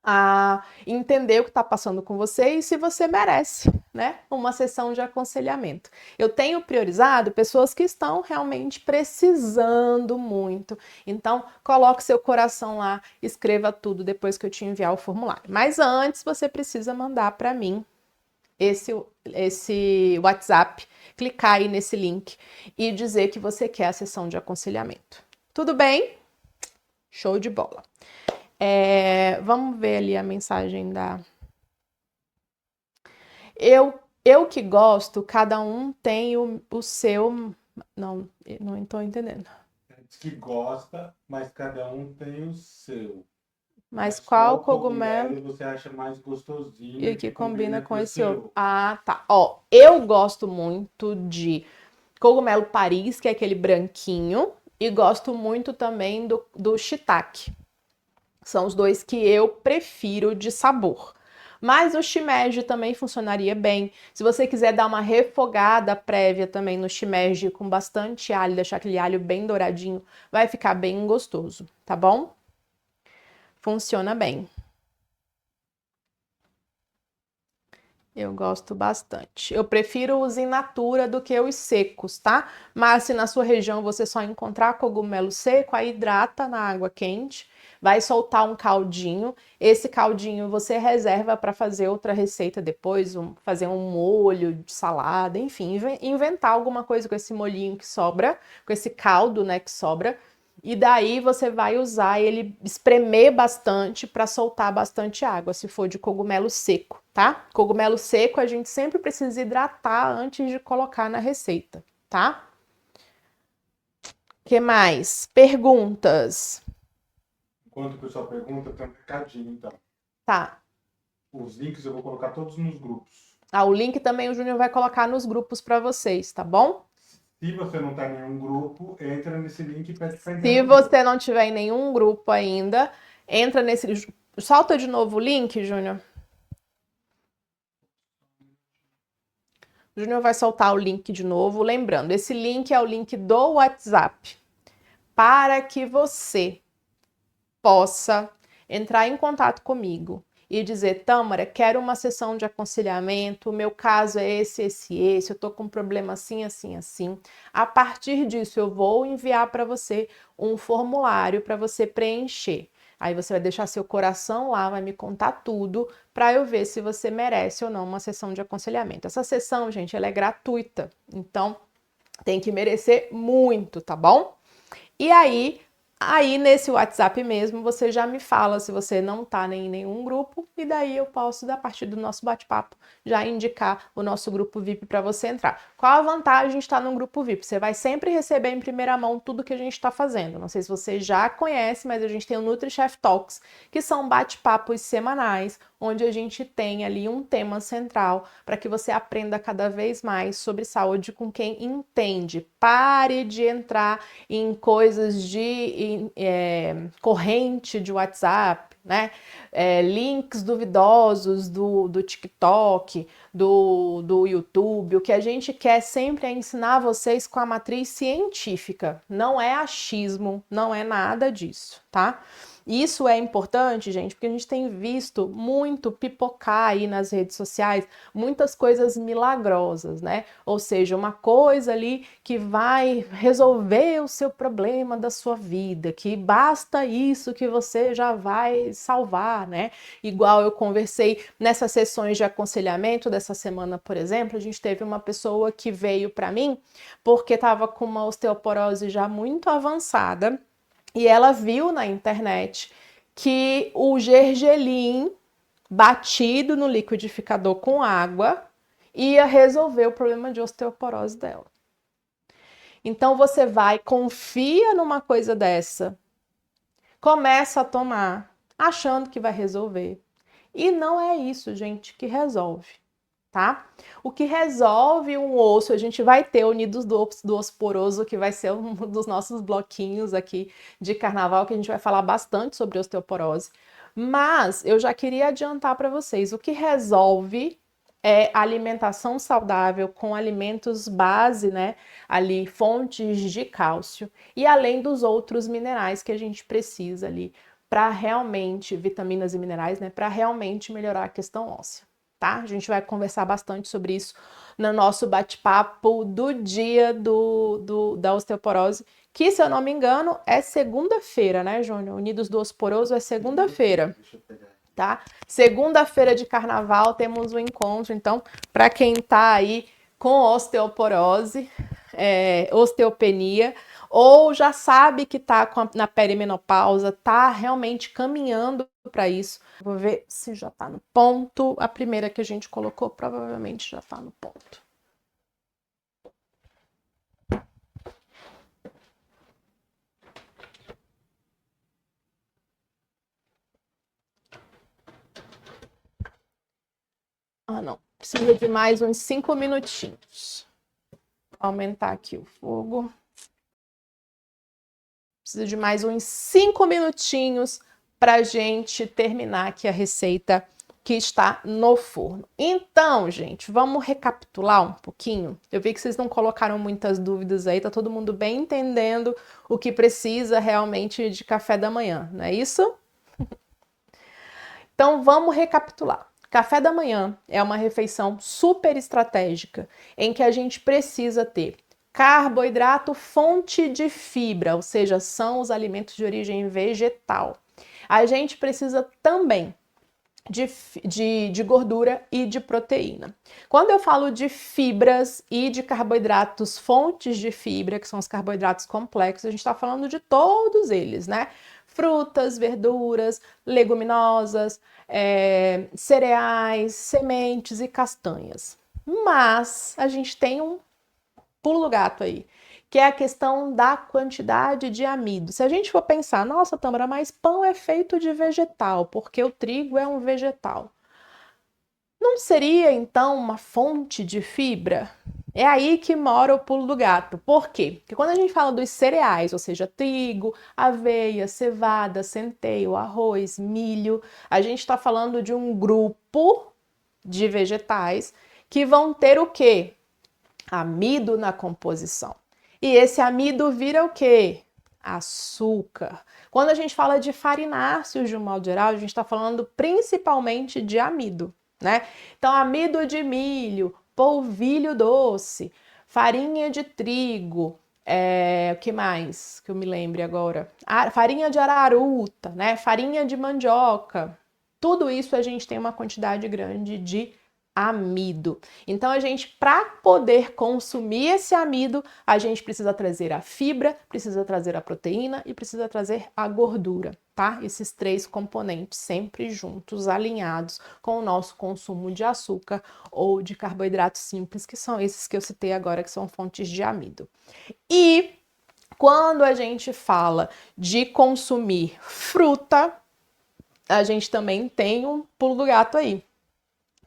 a entender o que está passando com você e se você merece, né, uma sessão de aconselhamento. Eu tenho priorizado pessoas que estão realmente precisando muito. Então, coloque seu coração lá, escreva tudo depois que eu te enviar o formulário. Mas antes, você precisa mandar para mim esse WhatsApp, clicar aí nesse link e dizer que você quer a sessão de aconselhamento. Tudo bem? Show de bola. Vamos ver ali a mensagem da... Eu que gosto, cada um tem o seu... Não estou entendendo. Diz que gosta, mas cada um tem o seu. Mas qual cogumelo cogumelo você acha mais gostosinho e que combina com esse seu? outro? Ah, tá. Ó, eu gosto muito de cogumelo Paris, que é aquele branquinho, e gosto muito também do shiitake. São os dois que eu prefiro de sabor. Mas o shimeji também funcionaria bem. Se você quiser dar uma refogada prévia também no shimeji com bastante alho, deixar aquele alho bem douradinho, vai ficar bem gostoso, tá bom? Funciona bem. Eu gosto bastante. Eu prefiro os in natura do que os secos, tá? Mas se na sua região você só encontrar cogumelo seco, aí hidrata na água quente, vai soltar um caldinho. Esse caldinho você reserva para fazer outra receita depois, fazer um molho de salada, enfim, inventar alguma coisa com esse molhinho que sobra, com esse caldo, né, que sobra. E daí você vai usar ele, espremer bastante para soltar bastante água, se for de cogumelo seco, tá? Cogumelo seco a gente sempre precisa hidratar antes de colocar na receita, tá? O que mais? Perguntas? Enquanto o pessoal pergunta, tem um recadinho, então. Tá. Os links eu vou colocar todos nos grupos. O link também o Júnior vai colocar nos grupos para vocês, tá bom? Se você não está em nenhum grupo, entra nesse link e pede para entrar. Se você não tiver em nenhum grupo ainda, entra nesse... Solta de novo o link, Júnior. O Júnior vai soltar o link de novo. Lembrando, esse link é o link do WhatsApp para que você possa entrar em contato comigo e dizer: Tâmara, quero uma sessão de aconselhamento, o meu caso é esse, eu tô com um problema assim, assim, assim. A partir disso, eu vou enviar para você um formulário para você preencher. Aí você vai deixar seu coração lá, vai me contar tudo para eu ver se você merece ou não uma sessão de aconselhamento. Essa sessão, gente, ela é gratuita, então tem que merecer muito, tá bom? E aí nesse WhatsApp mesmo, você já me fala se você não tá em nenhum grupo, e daí eu posso, a partir do nosso bate-papo, já indicar o nosso grupo VIP para você entrar. Qual a vantagem de estar num grupo VIP? Você vai sempre receber em primeira mão tudo que a gente está fazendo. Não sei se você já conhece, mas a gente tem o NutriChef Talks, que são bate-papos semanais, onde a gente tem ali um tema central para que você aprenda cada vez mais sobre saúde com quem entende. Pare de entrar em coisas de corrente de WhatsApp, né? Links duvidosos do TikTok, do YouTube. O que a gente quer sempre é ensinar vocês com a matriz científica. Não é achismo, não é nada disso, tá? Isso é importante, gente, porque a gente tem visto muito pipocar aí nas redes sociais, muitas coisas milagrosas, né? Ou seja, uma coisa ali que vai resolver o seu problema da sua vida, que basta isso que você já vai salvar, né? Igual eu conversei nessas sessões de aconselhamento dessa semana, por exemplo, a gente teve uma pessoa que veio para mim porque estava com uma osteoporose já muito avançada. E ela viu na internet que o gergelim batido no liquidificador com água ia resolver o problema de osteoporose dela. Então você vai, confia numa coisa dessa, começa a tomar, achando que vai resolver. E não é isso, gente, que resolve, tá? O que resolve um osso, a gente vai ter Unidos do Osso Poroso, que vai ser um dos nossos bloquinhos aqui de carnaval, que a gente vai falar bastante sobre osteoporose. Mas eu já queria adiantar para vocês, o que resolve é alimentação saudável com alimentos base, né? Ali, fontes de cálcio, e além dos outros minerais que a gente precisa ali para realmente, vitaminas e minerais, né, para realmente melhorar a questão óssea, tá? A gente vai conversar bastante sobre isso no nosso bate-papo do dia da osteoporose, que, se eu não me engano, é segunda-feira, né, Júnior? Unidos do Osteoporoso é segunda-feira, tá? Segunda-feira de carnaval temos um encontro, então, para quem tá aí com osteoporose, osteopenia, ou já sabe que tá na perimenopausa, tá realmente caminhando para isso. Vou ver se já tá no ponto. A primeira que a gente colocou provavelmente já tá no ponto. Ah, não. Precisa de mais uns 5 minutinhos. Vou aumentar aqui o fogo. Precisa de mais uns 5 minutinhos para a gente terminar aqui a receita que está no forno. Então, gente, vamos recapitular um pouquinho. Eu vi que vocês não colocaram muitas dúvidas aí, tá todo mundo bem entendendo o que precisa realmente de café da manhã, não é isso? Então, vamos recapitular. Café da manhã é uma refeição super estratégica em que a gente precisa ter carboidrato fonte de fibra, ou seja, são os alimentos de origem vegetal. A gente precisa também de gordura e de proteína. Quando eu falo de fibras e de carboidratos fontes de fibra, que são os carboidratos complexos, a gente está falando de todos eles, né? Frutas, verduras, leguminosas, cereais, sementes e castanhas. Mas a gente tem um pulo do gato aí, que é a questão da quantidade de amido. Se a gente for pensar, nossa, Tâmara, mas pão é feito de vegetal, porque o trigo é um vegetal. Não seria, então, uma fonte de fibra? É aí que mora o pulo do gato. Por quê? Porque quando a gente fala dos cereais, ou seja, trigo, aveia, cevada, centeio, arroz, milho, a gente está falando de um grupo de vegetais que vão ter o quê? Amido na composição. E esse amido vira o quê? Açúcar. Quando a gente fala de farináceos de um modo geral, a gente está falando principalmente de amido, né? Então, amido de milho, polvilho doce, farinha de trigo, o que mais que eu me lembre agora? Farinha de araruta, né? Farinha de mandioca. Tudo isso a gente tem uma quantidade grande de amido. Então, a gente, para poder consumir esse amido, a gente precisa trazer a fibra, precisa trazer a proteína e precisa trazer a gordura, tá? Esses três componentes sempre juntos, alinhados com o nosso consumo de açúcar ou de carboidratos simples, que são esses que eu citei agora, que são fontes de amido. E quando a gente fala de consumir fruta, a gente também tem um pulo do gato aí,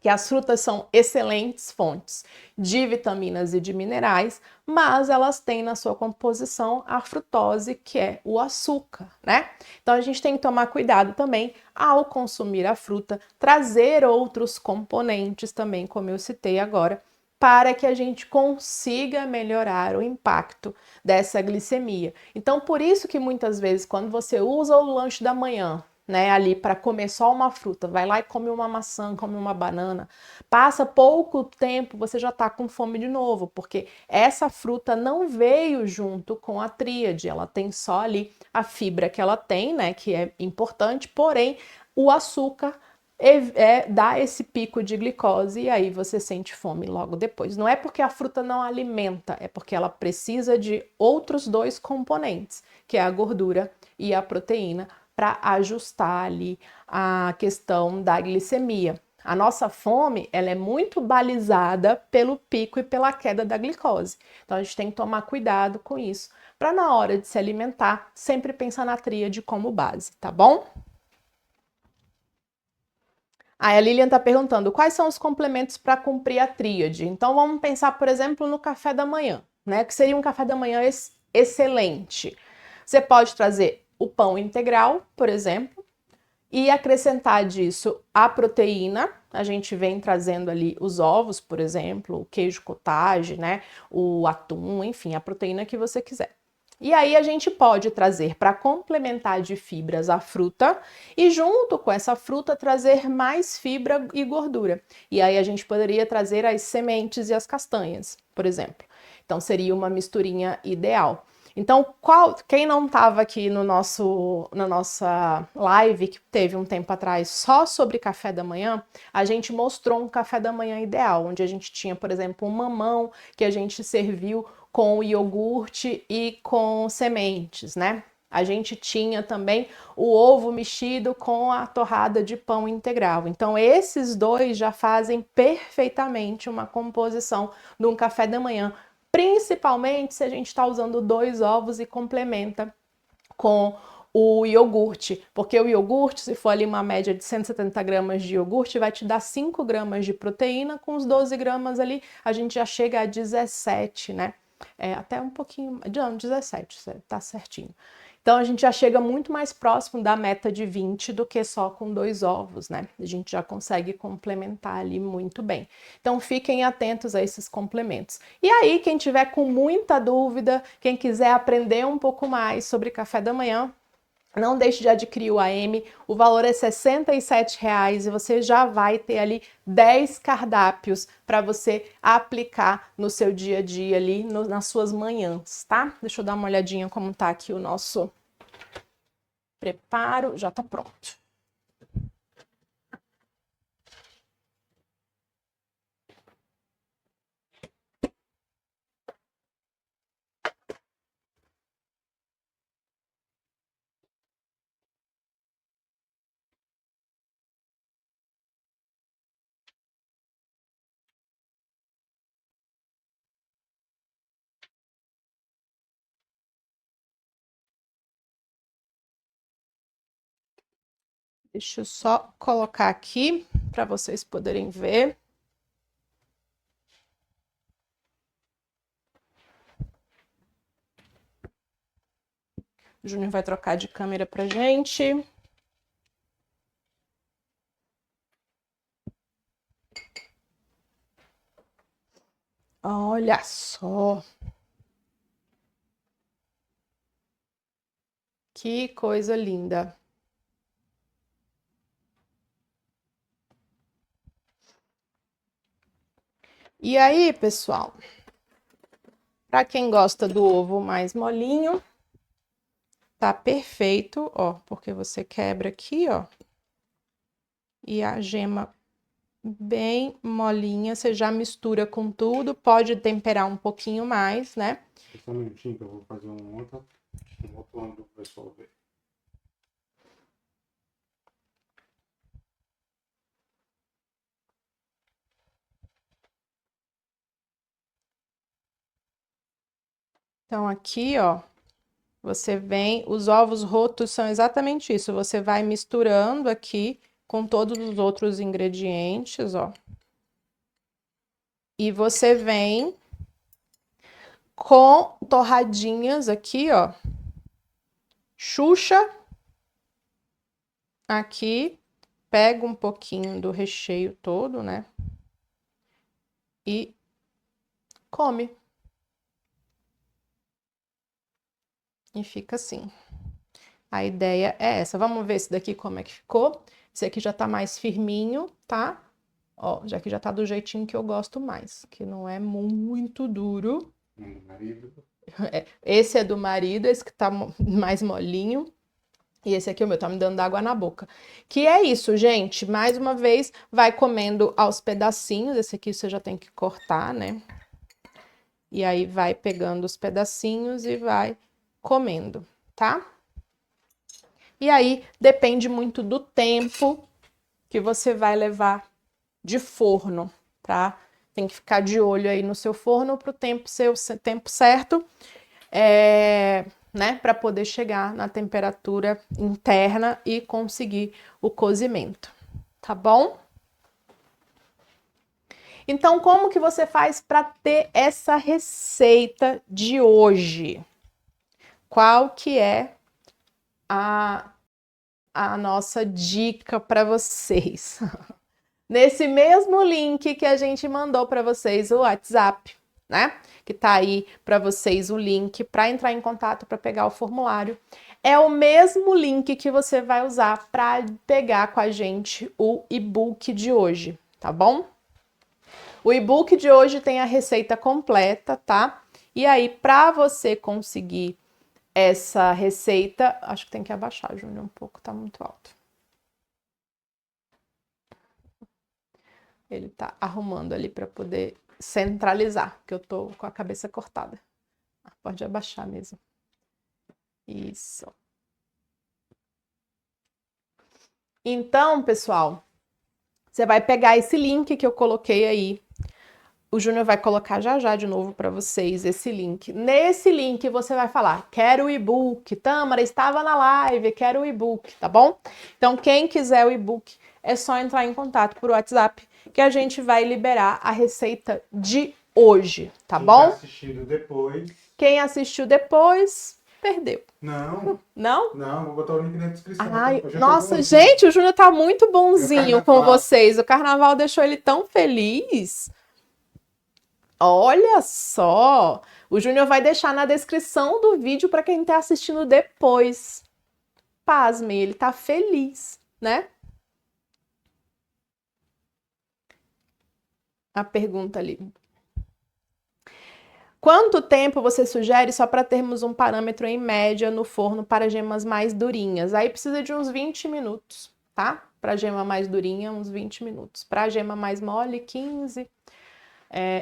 que as frutas são excelentes fontes de vitaminas e de minerais, mas elas têm na sua composição a frutose, que é o açúcar, né? Então a gente tem que tomar cuidado também ao consumir a fruta, trazer outros componentes também, como eu citei agora, para que a gente consiga melhorar o impacto dessa glicemia. Então, por isso que muitas vezes, quando você usa o lanche da manhã, né, ali para comer só uma fruta, vai lá e come uma maçã, come uma banana, passa pouco tempo, você já está com fome de novo, porque essa fruta não veio junto com a tríade, ela tem só ali a fibra que ela tem, né, que é importante, porém o açúcar dá esse pico de glicose e aí você sente fome logo depois. Não é porque a fruta não alimenta, é porque ela precisa de outros dois componentes, que é a gordura e a proteína, para ajustar ali a questão da glicemia. A nossa fome, ela é muito balizada pelo pico e pela queda da glicose. Então a gente tem que tomar cuidado com isso, para na hora de se alimentar, sempre pensar na tríade como base, tá bom? Aí a Lilian está perguntando, quais são os complementos para cumprir a tríade? Então vamos pensar, por exemplo, no café da manhã, né? Que seria um café da manhã excelente. Você pode trazer o pão integral, por exemplo, e acrescentar disso a proteína. A gente vem trazendo ali os ovos, por exemplo, o queijo cottage, né? O atum, enfim, a proteína que você quiser. E aí a gente pode trazer para complementar de fibras a fruta e junto com essa fruta trazer mais fibra e gordura. E aí a gente poderia trazer as sementes e as castanhas, por exemplo. Então seria uma misturinha ideal. Então, quem não estava aqui na nossa live que teve um tempo atrás só sobre café da manhã, a gente mostrou um café da manhã ideal, onde a gente tinha, por exemplo, um mamão que a gente serviu com iogurte e com sementes, né? A gente tinha também o ovo mexido com a torrada de pão integral. Então, esses dois já fazem perfeitamente uma composição de um café da manhã, principalmente se a gente está usando 2 ovos e complementa com o iogurte, porque o iogurte, se for ali uma média de 170 gramas de iogurte, vai te dar 5 gramas de proteína, com os 12 gramas ali, a gente já chega a 17, né? Até um pouquinho, não, 17, tá certinho. Então a gente já chega muito mais próximo da meta de 20 do que só com 2 ovos, né? A gente já consegue complementar ali muito bem. Então fiquem atentos a esses complementos. E aí, quem tiver com muita dúvida, quem quiser aprender um pouco mais sobre café da manhã, não deixe de adquirir o AM, o valor é R$ 67,00 e você já vai ter ali 10 cardápios para você aplicar no seu dia a dia ali, nas suas manhãs, tá? Deixa eu dar uma olhadinha como tá aqui o nosso preparo, já tá pronto. Deixa eu só colocar aqui para vocês poderem ver. O Júnior vai trocar de câmera pra gente. Olha só. Que coisa linda. E aí, pessoal, para quem gosta do ovo mais molinho, tá perfeito, ó, porque você quebra aqui, ó, e a gema bem molinha, você já mistura com tudo, pode temperar um pouquinho mais, né? Só um minutinho que eu vou fazer um outro ângulo para o pessoal ver. Então aqui, ó, você vem, os ovos rotos são exatamente isso, você vai misturando aqui com todos os outros ingredientes, ó. E você vem com torradinhas aqui, ó. Xuxa aqui, pega um pouquinho do recheio todo, né? E come. E fica assim. A ideia é essa. Vamos ver esse daqui como é que ficou. Esse aqui já tá mais firminho, tá? Ó, já que já tá do jeitinho que eu gosto mais, que não é muito duro. Esse é do marido, esse que tá mais molinho. E esse aqui é o meu, tá me dando água na boca. Que é isso, gente. Mais uma vez, vai comendo aos pedacinhos. Esse aqui você já tem que cortar, né? E aí vai pegando os pedacinhos e vai comendo, tá? E aí depende muito do tempo que você vai levar de forno, tá? Tem que ficar de olho aí no seu forno para o tempo ser o tempo certo, né? Para poder chegar na temperatura interna e conseguir o cozimento, tá bom? Então, como que você faz para ter essa receita de hoje? Qual que é a nossa dica para vocês? Nesse mesmo link que a gente mandou para vocês, o WhatsApp, né? Que tá aí para vocês o link para entrar em contato para pegar o formulário. É o mesmo link que você vai usar para pegar com a gente o e-book de hoje, tá bom? O e-book de hoje tem a receita completa, tá? E aí, para você conseguir essa receita, acho que tem que abaixar, Júnior, um pouco, tá muito alto. Ele tá arrumando ali para poder centralizar, porque eu tô com a cabeça cortada. Pode abaixar mesmo. Isso. Então, pessoal, você vai pegar esse link que eu coloquei aí. O Júnior vai colocar já já de novo para vocês esse link. Nesse link você vai falar, quero o e-book. Tâmara, estava na live, quero o e-book, tá bom? Então, quem quiser o e-book, é só entrar em contato por WhatsApp que a gente vai liberar a receita de hoje, tá bom? Quem assistiu depois, perdeu. Não. Não? Não, vou botar o link na descrição. Ai, nossa, gente, o Júnior tá muito bonzinho com vocês. O carnaval deixou ele tão feliz. Olha só! O Júnior vai deixar na descrição do vídeo para quem tá assistindo depois. Pasmem, ele tá feliz, né? A pergunta ali. Quanto tempo você sugere só para termos um parâmetro em média no forno para gemas mais durinhas? Aí precisa de uns 20 minutos, tá? Para gema mais durinha, uns 20 minutos. Para gema mais mole, 15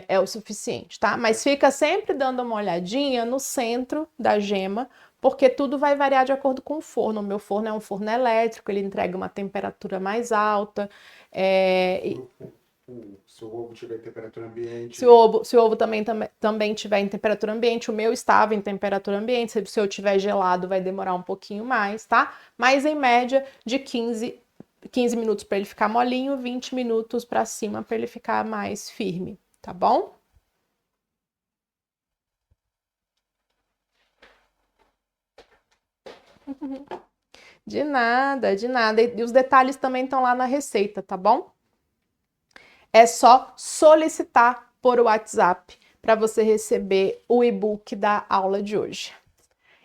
é o suficiente, tá? Mas fica sempre dando uma olhadinha no centro da gema, porque tudo vai variar de acordo com o forno. O meu forno é um forno elétrico, ele entrega uma temperatura mais alta. Se o ovo tiver em temperatura ambiente. Se o ovo também tiver em temperatura ambiente, o meu estava em temperatura ambiente. Se o seu tiver gelado, vai demorar um pouquinho mais, tá? Mas em média de 15 minutos para ele ficar molinho, 20 minutos para cima para ele ficar mais firme, tá bom? De nada, de nada. E os detalhes também estão lá na receita, tá bom? É só solicitar por WhatsApp para você receber o e-book da aula de hoje.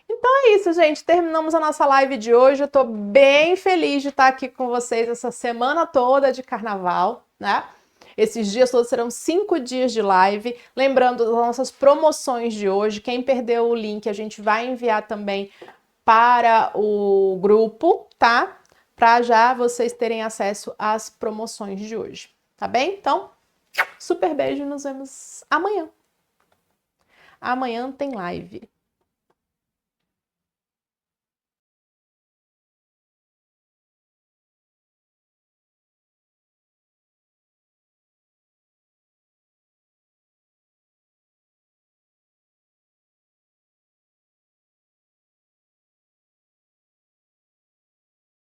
Então é isso, gente. Terminamos a nossa live de hoje. Eu tô bem feliz de estar aqui com vocês essa semana toda de carnaval, né? Esses dias todos serão 5 dias de live. Lembrando das nossas promoções de hoje. Quem perdeu o link, a gente vai enviar também para o grupo, tá? Para já vocês terem acesso às promoções de hoje. Tá bem? Então, super beijo e nos vemos amanhã. Amanhã tem live.